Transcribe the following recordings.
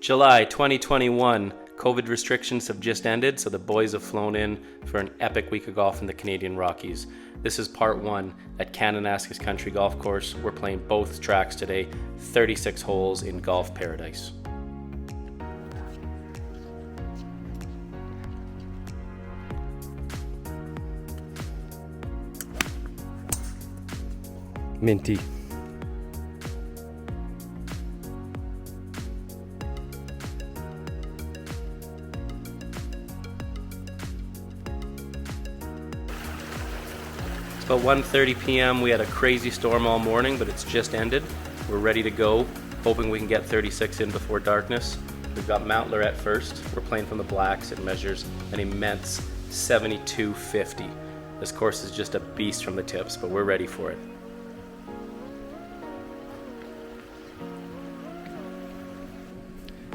July 2021. COVID restrictions have just ended, so the boys have flown in for an epic week of golf in the Canadian Rockies. This is part one at Kananaskis Country Golf Course. We're playing both tracks today, 36 holes in golf paradise. Minty. It's about 1:30 p.m. We had a crazy storm all morning, but it's just ended. We're ready to go, hoping we can get 36 in before darkness. We've got Mount Lorette first. We're playing from the blacks. It measures an immense 7250. This course is just a beast from the tips, but we're ready for it.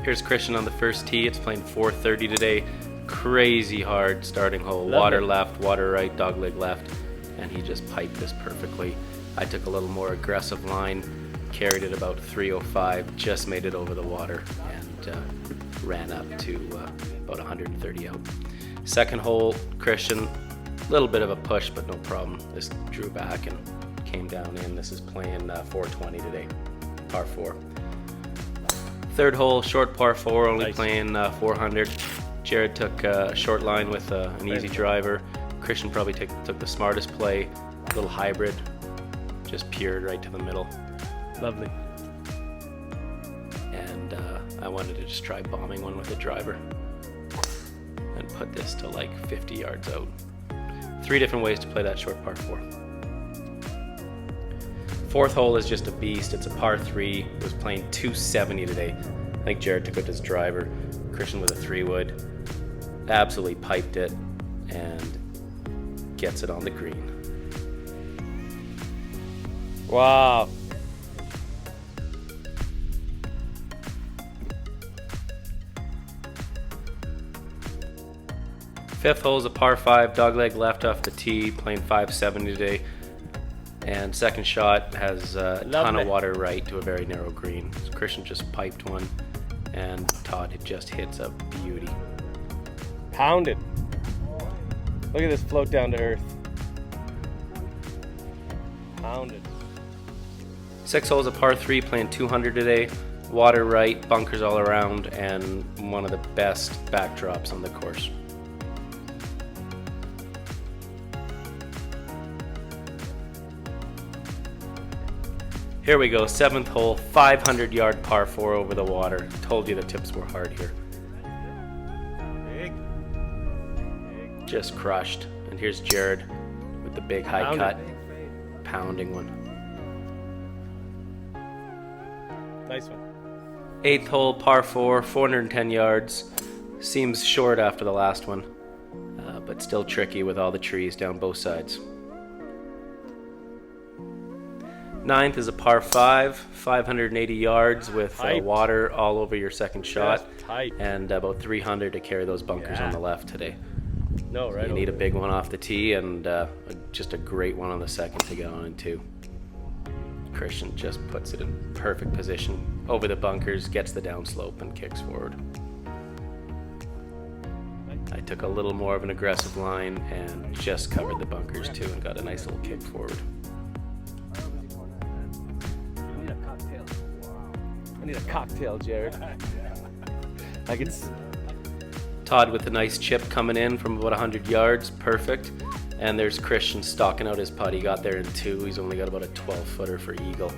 Here's Christian on the first tee. It's playing 430 today. Crazy hard starting hole. Water left, water right, dogleg left. And he just piped this perfectly. I took a little more aggressive line, carried it about 305, just made it over the water, and ran up to about 130 out. Second hole, Christian, a little bit of a push, but no problem. This drew back and came down in. This is playing 420 today, par 4. Third hole, short par 4, only playing 400. Jared took a short line with an easy driver. Christian probably took the smartest play, a little hybrid, just peered right to the middle. Lovely. And I wanted to just try bombing one with a driver and put this to like 50 yards out. 3 different ways to play that short par 4. Fourth hole is just a beast. It's a par 3. It was playing 270 today. I think Jared took out his driver. Christian with a 3-wood. Absolutely piped it and gets it on the green. Wow. Fifth hole is a par 5, dogleg left off the tee, playing 570 today. And second shot has a ton of water right to a very narrow green. So Christian just piped one, and Todd just hits a beauty. Pounded. Look at this float down to earth. Pounded. Six holes a par 3, playing 200 today. Water right, bunkers all around, and one of the best backdrops on the course. Here we go, 7th hole, 500-yard par 4 over the water. Told you the tips were hard here. Just crushed. And here's Jared with the big high cut, pounding one. Nice one. 8th hole, par 4, 410 yards. Seems short after the last one, but still tricky with all the trees down both sides. 9th is a par 5, 580 yards with water all over your second shot, and about 300 to carry those bunkers on the left today. No, right. You need a big one off the tee and just a great one on the second to get on into. Christian just puts it in perfect position over the bunkers, gets the downslope, and kicks forward. I took a little more of an aggressive line and just covered the bunkers too and got a nice little kick forward. I need a cocktail, Jared. I can. Todd with a nice chip coming in from about 100 yards, perfect. And there's Christian stalking out his putt. He got there in 2. He's only got about a 12-footer for eagle.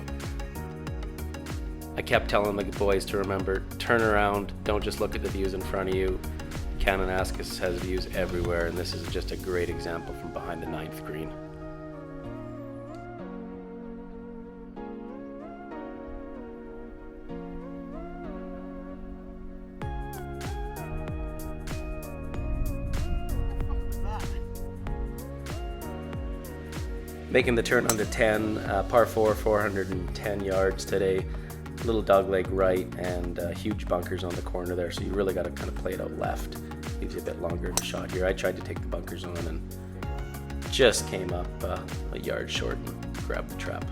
I kept telling the boys to remember, turn around, don't just look at the views in front of you. Kananaskis has views everywhere, and this is just a great example from behind the 9th green. Making the turn under 10, par 4, 410 yards today. Little dogleg right and huge bunkers on the corner there, so you really got to kind of play it out left. Gives you a bit longer of a shot here. I tried to take the bunkers on and just came up a yard short and grabbed the trap.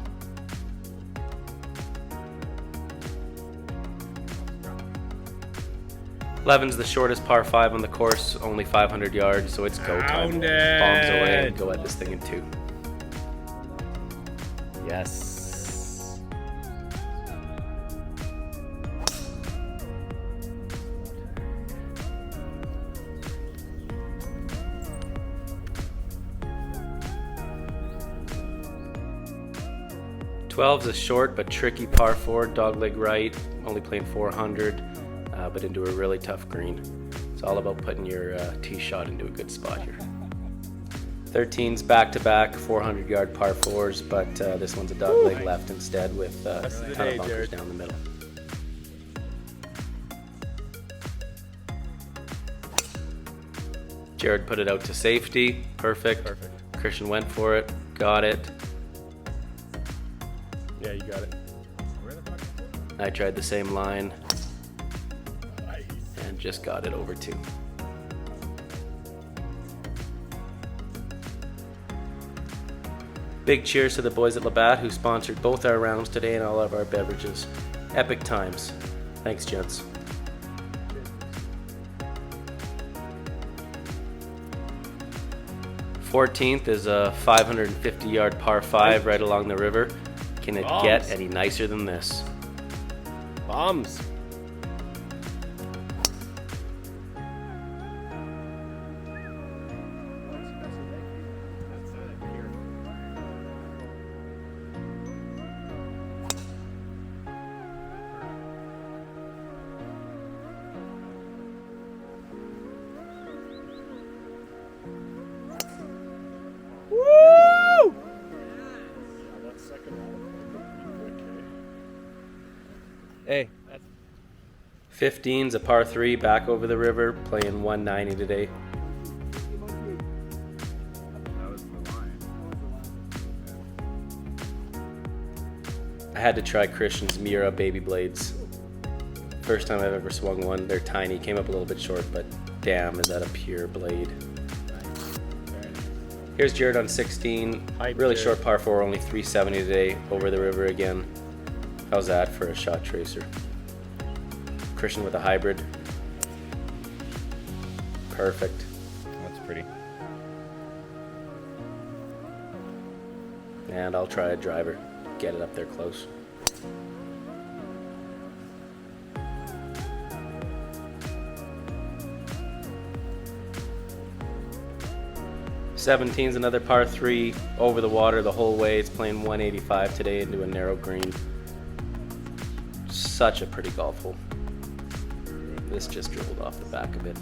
11's the shortest par 5 on the course, only 500 yards, so it's go time. Pound it. Bombs away and go at this thing in 2. Yes. 12's a short but tricky par 4, dogleg right, only playing 400, but into a really tough green. It's all about putting your tee shot into a good spot here. 13's back-to-back 400-yard par 4s, but this one's a dogleg left instead with a ton of bunkers down the middle. Jared put it out to safety. Perfect. Christian went for it, got it. Yeah, you got it. I tried the same line and just got it over 2. Big cheers to the boys at Labatt who sponsored both our rounds today and all of our beverages. Epic times. Thanks, gents. Fourteenth is a 550-yard par 5 right along the river. Can it get any nicer than this? Bombs. Woo! Hey. 15's a par 3 back over the river, playing 190 today. I had to try Christian's Mira baby blades. First time I've ever swung one. They're tiny, came up a little bit short, but damn, is that a pure blade. Here's Jared on 16. Really short par 4, only 370 today, over the river again. How's that for a shot tracer? Christian with a hybrid. Perfect. That's pretty. And I'll try a driver. Get it up there close. Seventeen's another par 3 over the water the whole way. It's playing 185 today into a narrow green. Such a pretty golf hole. This just dribbled off the back of it.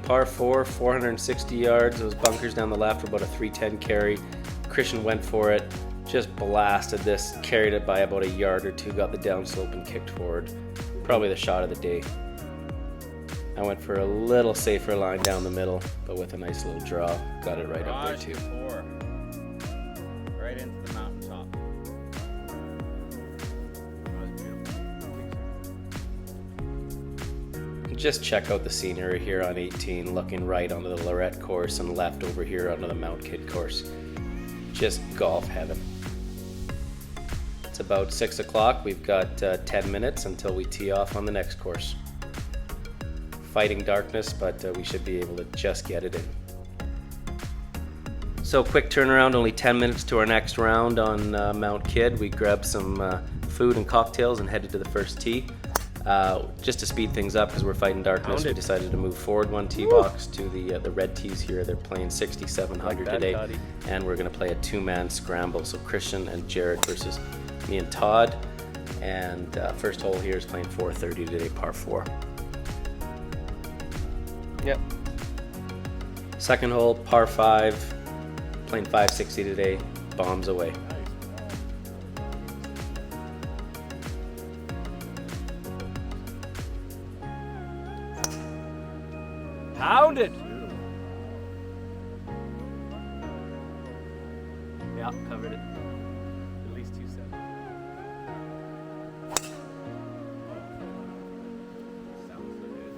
Par 4, 460 yards. Those bunkers down the left were about a 310 carry. Christian went for it, just blasted this, carried it by about a yard or 2, got the downslope and kicked forward. Probably the shot of the day. I went for a little safer line down the middle, but with a nice little draw, got it right up there too. Right into the mountaintop. Just check out the scenery here on 18, looking right onto the Lorette course and left over here onto the Mount Kidd course. Just golf heaven. It's about 6 o'clock. We've got 10 minutes until we tee off on the next course. Fighting darkness, but we should be able to just get it in. So quick turnaround, only 10 minutes to our next round on Mount Kidd. We grabbed some food and cocktails and headed to the first tee. Just to speed things up because we're fighting darkness, we decided to move forward one tee box to the red tees here. They're playing 6,700 today, and we're going to play a 2-man scramble. So Christian and Jared versus me and Todd. And first hole here is playing 430 today, par 4. Yep. Second hole, par 5, playing 560 today, bombs away. Pounded. Yeah, covered it. At least 270. Sounds so good.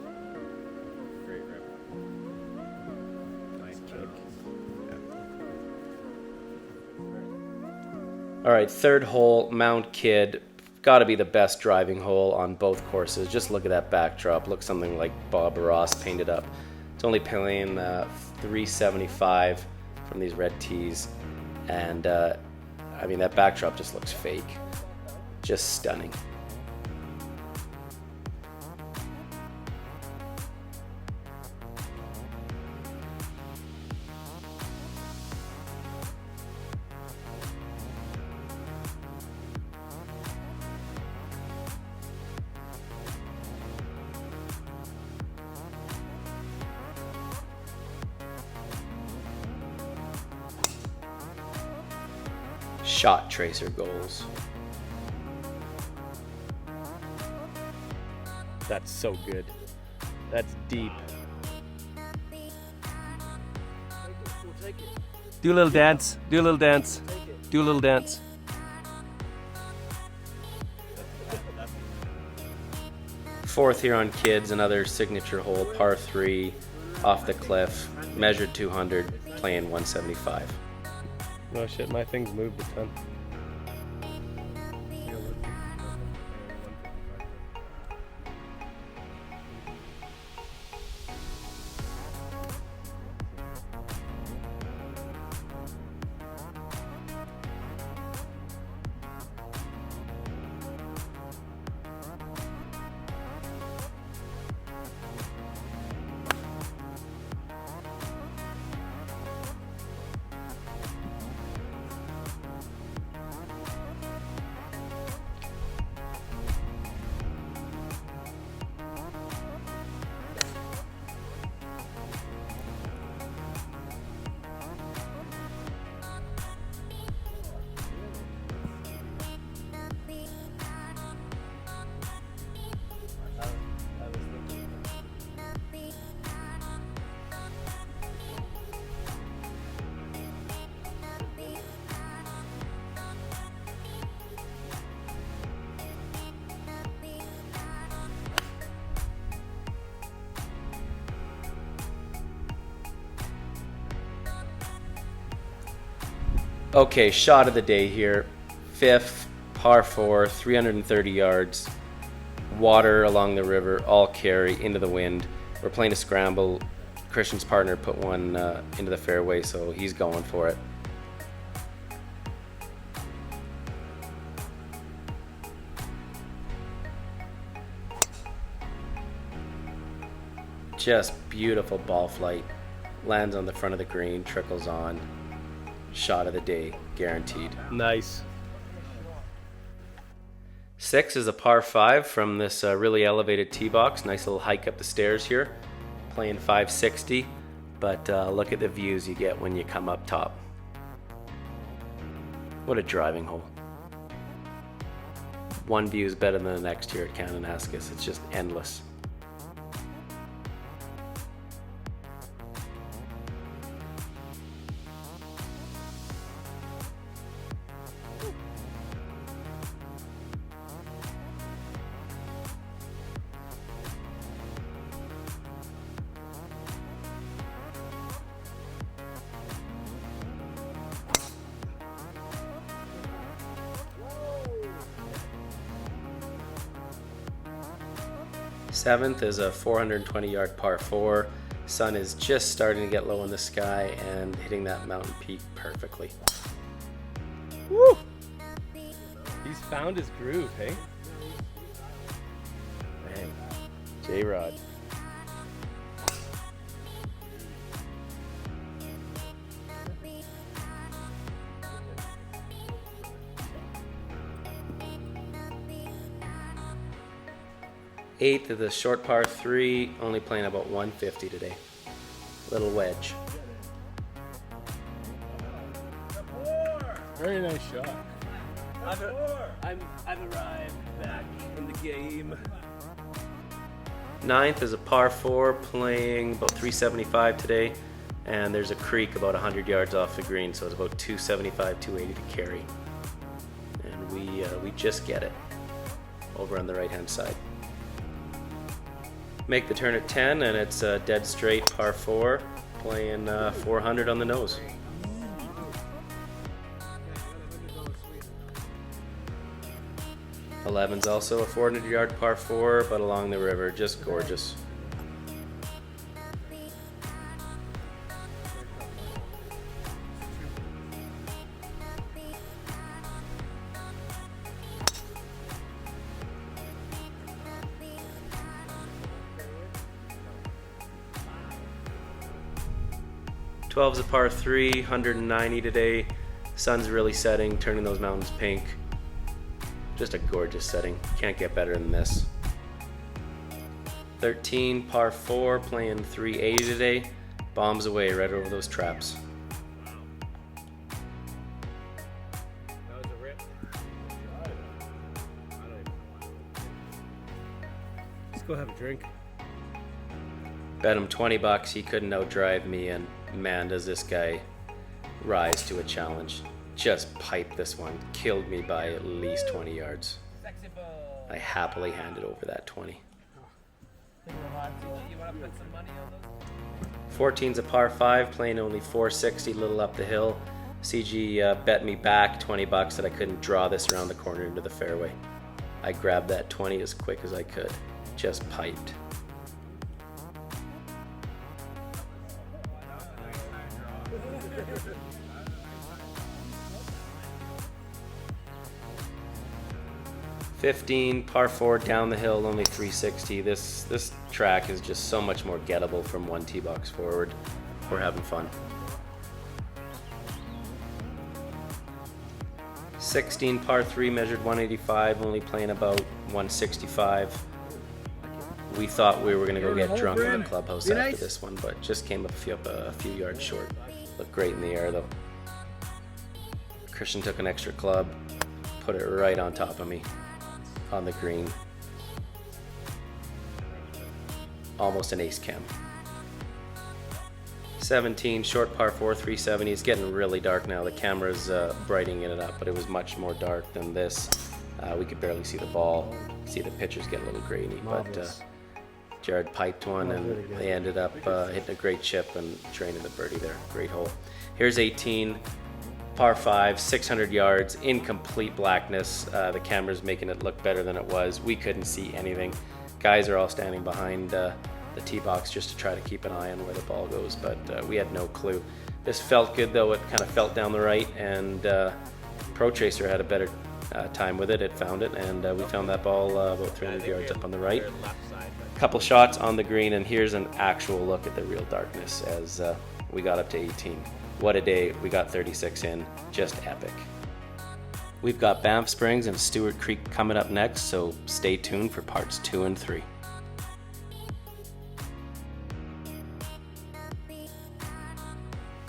All right, third hole, Mount Kidd. Got to be the best driving hole on both courses. Just look at that backdrop. Looks something like Bob Ross painted up. It's only playing 375 from these red tees. And I mean, that backdrop just looks fake. Just stunning. Shot tracer goals. That's so good. That's deep. Do a little dance. Do a little dance. Do a little dance. Fourth here on Kids, another signature hole, par 3, off the cliff, measured 200, playing 175. Oh shit, my thing's moved a ton. Okay, shot of the day here. Fifth, par 4, 330 yards. Water along the river, all carry into the wind. We're playing a scramble. Christian's partner put one into the fairway, so he's going for it. Just beautiful ball flight. Lands on the front of the green, trickles on. Shot of the day, guaranteed. Nice. 6 is a par 5 from this really elevated tee box. Nice little hike up the stairs here. Playing 560, but look at the views you get when you come up top. What a driving hole. One view is better than the next here at Kananaskis. It's just endless. Seventh is a 420-yard par 4. Sun is just starting to get low in the sky and hitting that mountain peak perfectly. Woo! He's found his groove, hey? Man. J-Rod. Eighth is a short par 3, only playing about 150 today. Little wedge. Very nice shot. I've arrived back in the game. Ninth is a par 4, playing about 375 today, and there's a creek about 100 yards off the green, so it's about 275, 280 to carry. And we just get it over on the right-hand side. Make the turn at 10, and it's a dead straight par 4, playing 400 on the nose. 11's also a 400-yard par 4, but along the river, just gorgeous. Twelve's a par 3, 190 today. Sun's really setting, turning those mountains pink. Just a gorgeous setting. Can't get better than this. 13, par 4, playing 380 today. Bombs away right over those traps. That was a rip. Let's go have a drink. Bet him 20 bucks he couldn't outdrive me, and man, does this guy rise to a challenge. Just piped this one. Killed me by at least 20 yards. I happily handed over that 20. 14's a par 5, playing only 460, little up the hill. CG bet me back 20 bucks that I couldn't draw this around the corner into the fairway. I grabbed that 20 as quick as I could. Just piped. $15, par 4, down the hill, only 360. This track is just so much more gettable from 1 tee box forward. We're having fun. 16, par 3, measured 185, only playing about 165. We thought we were going to go get drunk in the clubhouse after this one, but just came up a few yards short. Looked great in the air though. Christian took an extra club, put it right on top of me on the green. Almost an ace cam. 17, short par 4, 370. It's getting really dark now. The camera's brightening it up, but it was much more dark than this. We could barely see the ball. See the pictures get a little grainy, but Jared piped one, and they ended up hitting a great chip and draining the birdie there. Great hole. Here's 18, par 5, 600 yards, in complete blackness. The camera's making it look better than it was. We couldn't see anything. Guys are all standing behind the tee box just to try to keep an eye on where the ball goes, but we had no clue. This felt good though. It kind of felt down the right, and Pro Tracer had a better time with it. It found it, and we found that ball about 300 yards up on the right. Couple shots on the green, and here's an actual look at the real darkness as we got up to 18. What a day. We got 36 in. Just epic. We've got Banff Springs and Stewart Creek coming up next, so stay tuned for parts 2 and 3.